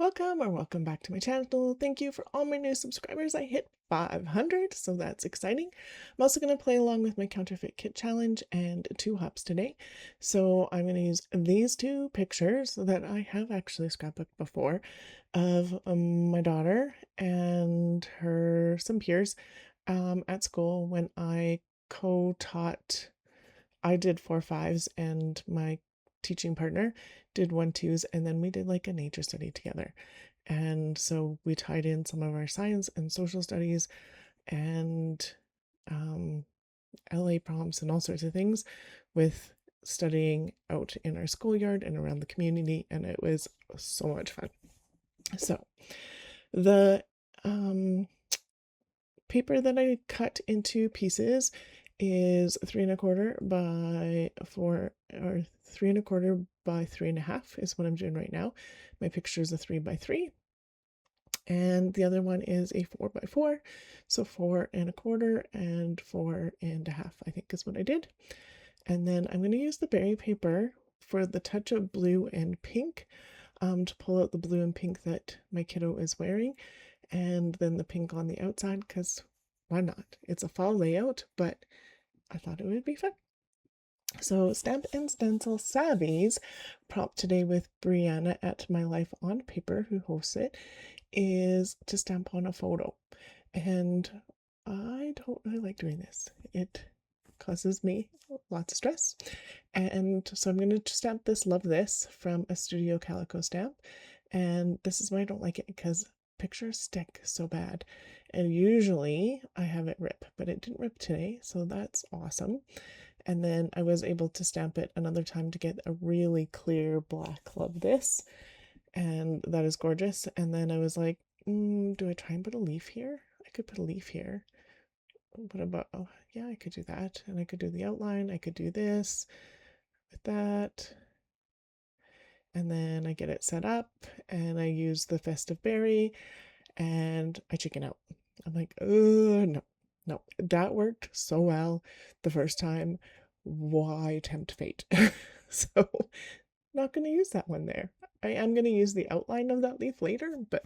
Welcome or welcome back to my channel. Thank you for all my new subscribers. I hit 500, so that's exciting. I'm also going to play along with my Counterfeit Kit challenge and 2 hops today. So I'm going to use these 2 pictures that I have actually scrapbooked before of my daughter and some peers at school when I co-taught. I did 4-5s and my teaching partner did 1-2s, and then we did like a nature study together. And so we tied in some of our science and social studies and um, LA prompts and all sorts of things with studying out in our schoolyard and around the community, and it was so much fun. So the paper that I cut into pieces is 3 1/4 by 4, or 3 1/4 by 3 1/2 is what I'm doing right now. My picture is a 3 by 3, and the other one is a 4 by 4, so 4 1/4 and 4 1/2, I think is what I did. And then I'm going to use the berry paper for the touch of blue and pink to pull out the blue and pink that my kiddo is wearing, and then the pink on the outside, because why not? It's a fall layout, but I thought it would be fun. So Stamp and Stencil Savvy's prompt today with Brianna at My Life on Paper, who hosts it, is to stamp on a photo. And I don't really like doing this. It causes me lots of stress. And so I'm going to stamp this Love This from a Studio Calico stamp. And this is why I don't like it, because pictures stick so bad. And usually I have it rip, but it didn't rip today, so that's awesome. And then I was able to stamp it another time to get a really clear black Love This, and that is gorgeous. And then I was like, do I try and put a leaf here? I could put a leaf here. What about, oh yeah, I could do that. And I could do the outline. I could do this with that. And then I get it set up and I use the festive berry and I chicken out. I'm like, oh no, that worked so well the first time. Why tempt fate? So not going to use that one there. I am going to use the outline of that leaf later, but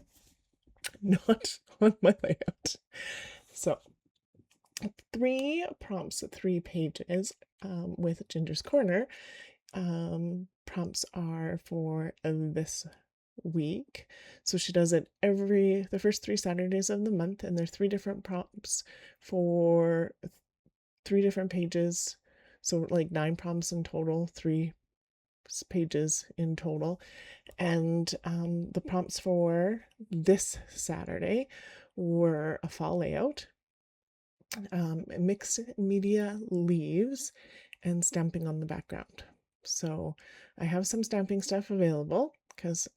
not on my layout. So 3 prompts, 3 pages with Ginger's Corner. Prompts are for this week. So she does it the first 3 Saturdays of the month, and there's 3 different prompts for 3 different pages. So like 9 prompts in total, 3 pages in total. And the prompts for this Saturday were a fall layout, mixed media leaves, and stamping on the background. So I have some stamping stuff available because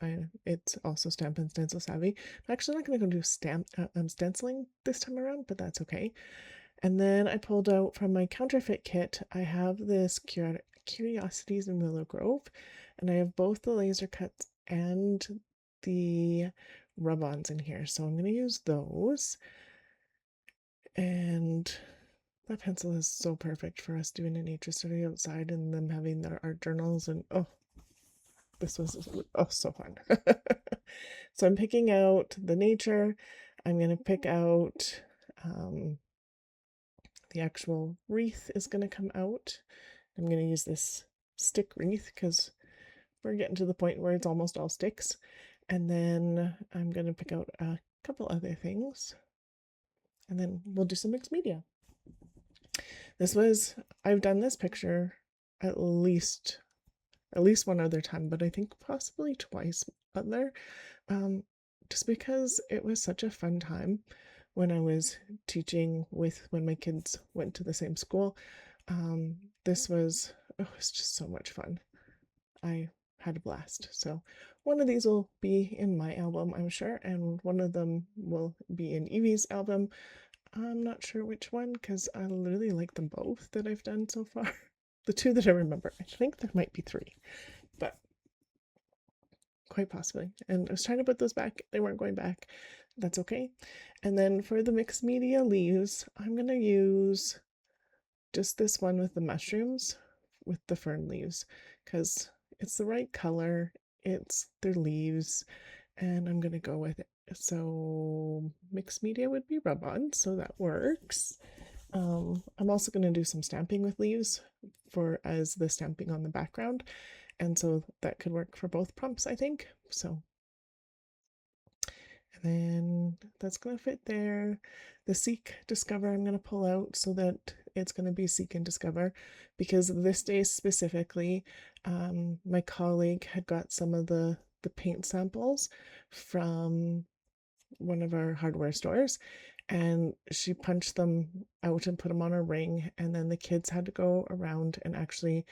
it's also Stamp and Stencil Savvy. I'm actually not going to go do stenciling this time around, but that's okay. And then I pulled out from my Counterfeit Kit, I have this Curiosities in Willow Grove, and I have both the laser cuts and the rub-ons in here. So I'm going to use those. And that pencil is so perfect for us doing a nature study outside and them having their art journals. And oh, this was so fun. So I'm picking out the nature. I'm going to pick out the actual wreath is going to come out. I'm going to use this stick wreath because we're getting to the point where it's almost all sticks. And then I'm going to pick out a couple other things. And then we'll do some mixed media. I've done this picture at least one other time, but I think possibly twice other, just because it was such a fun time when I was teaching when my kids went to the same school. This was, it was just so much fun. I had a blast. So one of these will be in my album, I'm sure, and one of them will be in Evie's album. I'm not sure which one because I literally like them both that I've done so far. The 2 that I remember. I think there might be 3, but quite possibly. And I was trying to put those back. They weren't going back. That's okay. And then for the mixed media leaves, I'm going to use just this one with the mushrooms with the fern leaves because it's the right color. It's their leaves. and I'm gonna go with it. So mixed media would be rub-on, so that works. I'm also going to do some stamping with leaves for as the stamping on the background, and so that could work for both prompts, I think. So, and then that's going to fit there. The Seek Discover I'm going to pull out so that it's going to be Seek and Discover, because this day specifically, my colleague had got some of the paint samples from one of our hardware stores, and she punched them out and put them on a ring, and then the kids had to go around and actually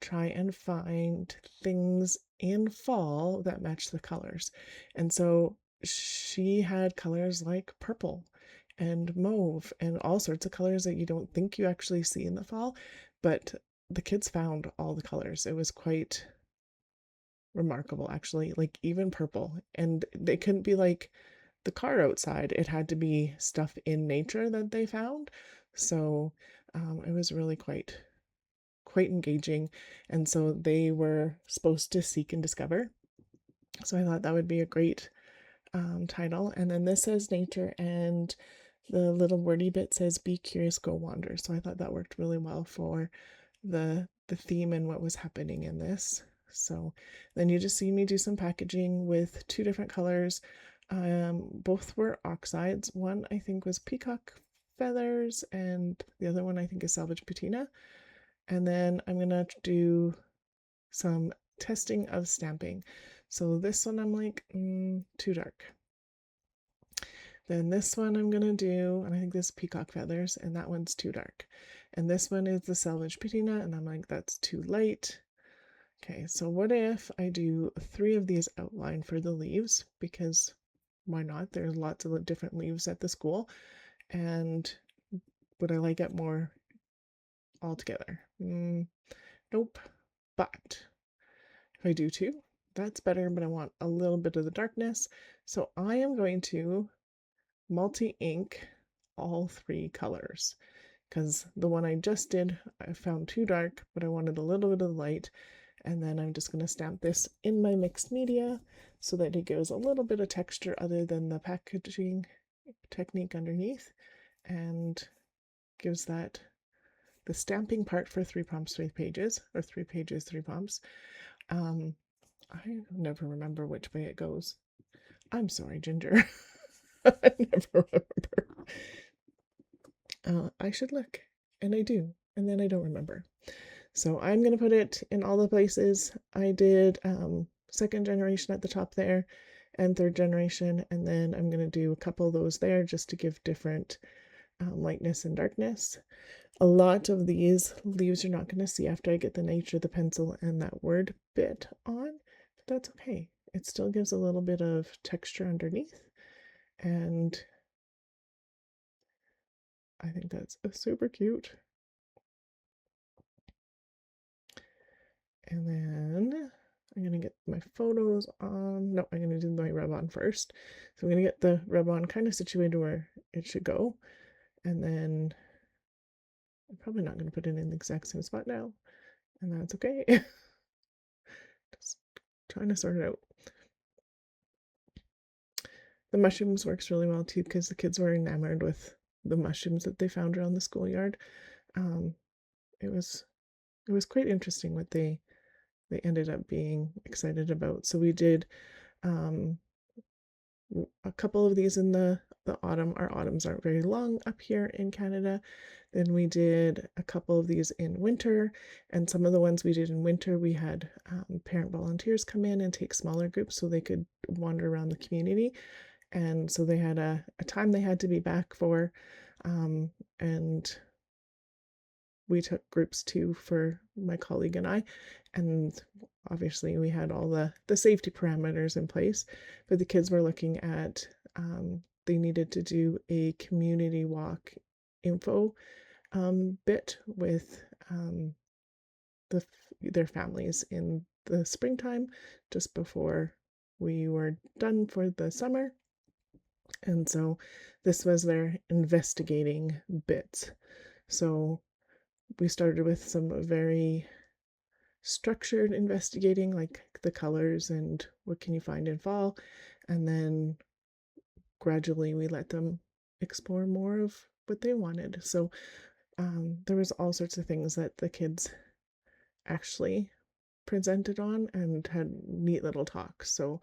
try and find things in fall that match the colors. And so she had colors like purple and mauve and all sorts of colors that you don't think you actually see in the fall, but the kids found all the colors. It was quite remarkable, actually, like even purple. And they couldn't be like the car outside, it had to be stuff in nature that they found. So it was really quite engaging. And so they were supposed to seek and discover. So I thought that would be a great title. And then this says nature, and the little wordy bit says be curious, go wander. So I thought that worked really well for the theme and what was happening in this. So then you just see me do some packaging with two different colors. Both were oxides. One I think was peacock feathers, and the other one I think is salvage patina. And then I'm gonna do some testing of stamping. So this one I'm like, too dark. Then this one I'm gonna do, and I think this is peacock feathers, and that one's too dark. And this one is the salvage patina, and I'm like, that's too light. Okay, so what if I do 3 of these outline for the leaves, because why not? There's lots of different leaves at the school, and would I like it more altogether? Nope. But if I do 2, that's better, but I want a little bit of the darkness. So I am going to multi-ink all 3 colors, because the one I just did, I found too dark, but I wanted a little bit of light. And then I'm just going to stamp this in my mixed media so that it gives a little bit of texture other than the packaging technique underneath, and gives that the stamping part for 3 prompts, 3 pages, or 3 pages, 3 prompts. I never remember which way it goes. I'm sorry, Ginger. I never remember. I should look, and I do, and then I don't remember. So I'm going to put it in all the places. I did 2nd generation at the top there and 3rd generation, and then I'm going to do a couple of those there just to give different lightness and darkness. A lot of these leaves you're not going to see after I get the nature of the pencil and that word bit on, but that's okay. It still gives a little bit of texture underneath, and I think that's super cute. And then I'm going to get my photos on. No, I'm going to do my rub on first. So I'm going to get the rub on kind of situated where it should go. And then I'm probably not going to put it in the exact same spot now. And that's okay. Just trying to sort it out. The mushrooms works really well too, because the kids were enamored with the mushrooms that they found around the schoolyard. It was quite interesting what they ended up being excited about. So we did a couple of these in the autumn. Our autumns aren't very long up here in Canada. Then we did a couple of these in winter, and some of the ones we did in winter, we had parent volunteers come in and take smaller groups so they could wander around the community. And so they had a time they had to be back for, and we took groups too for my colleague and I, and obviously we had all the safety parameters in place, but the kids were looking at they needed to do a community walk info bit with their families in the springtime, just before we were done for the summer. And so this was their investigating bits. So we started with some very structured investigating, like the colors and what can you find in fall. And then gradually we let them explore more of what they wanted. So there was all sorts of things that the kids actually presented on and had neat little talks. So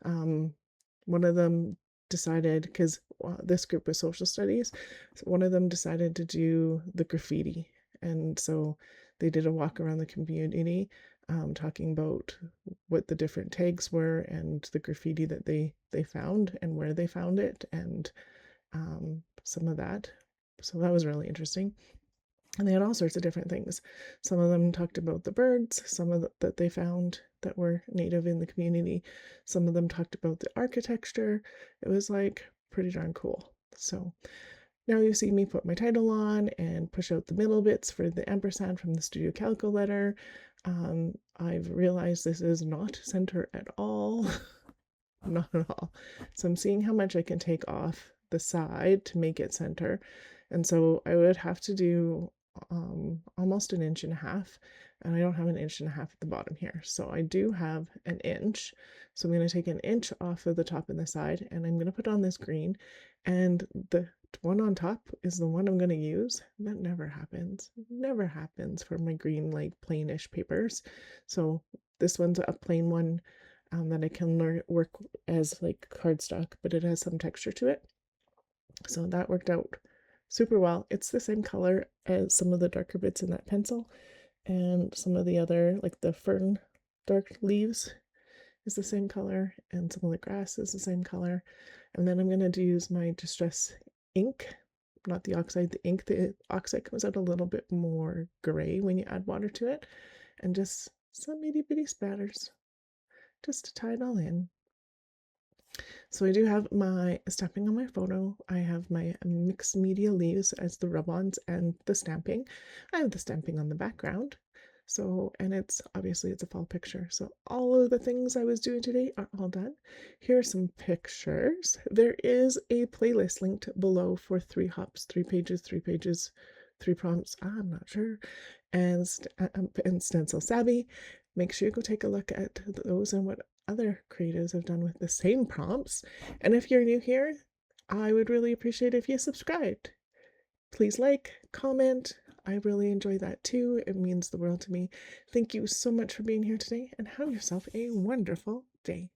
one of them decided, because this group was social studies, so one of them decided to do the graffiti. And so they did a walk around the community, talking about what the different tags were and the graffiti that they found and where they found it, and some of that. So that was really interesting. And they had all sorts of different things. Some of them talked about the birds, some of that they found that were native in the community. Some of them talked about the architecture. It was like pretty darn cool. So now you see me put my title on and push out the middle bits for the ampersand from the Studio Calico letter. I've realized this is not center at all. Not at all. So I'm seeing how much I can take off the side to make it center. And so I would have to do almost 1.5 inches, and I don't have 1.5 inches at the bottom here. So I do have 1 inch. So I'm going to take 1 inch off of the top and the side, and I'm going to put on this green, and the one on top is the one I'm going to use. That never happens. Never happens for my green, like plainish papers. So this one's a plain one that I can work as like cardstock, but it has some texture to it. So that worked out super well. It's the same color as some of the darker bits in that pencil, and some of the other, like the fern dark leaves is the same color, and some of the grass is the same color. And then I'm going to use my Distress ink, not the oxide, the ink. The oxide comes out a little bit more gray when you add water to it, and just some itty bitty spatters just to tie it all in. So I do have my stamping on my photo. I have my mixed media leaves as the rub-ons and the stamping. I have the stamping on the background. So, and it's obviously it's a fall picture. So all of the things I was doing today are all done. Here are some pictures. There is a playlist linked below for 3 hops, 3 pages, 3 pages, 3 prompts. I'm not sure. And Stencil Savvy. Make sure you go take a look at those and what other creatives have done with the same prompts. And if you're new here, I would really appreciate if you subscribed. Please like, comment. I really enjoy that too. It means the world to me. Thank you so much for being here today, and have yourself a wonderful day.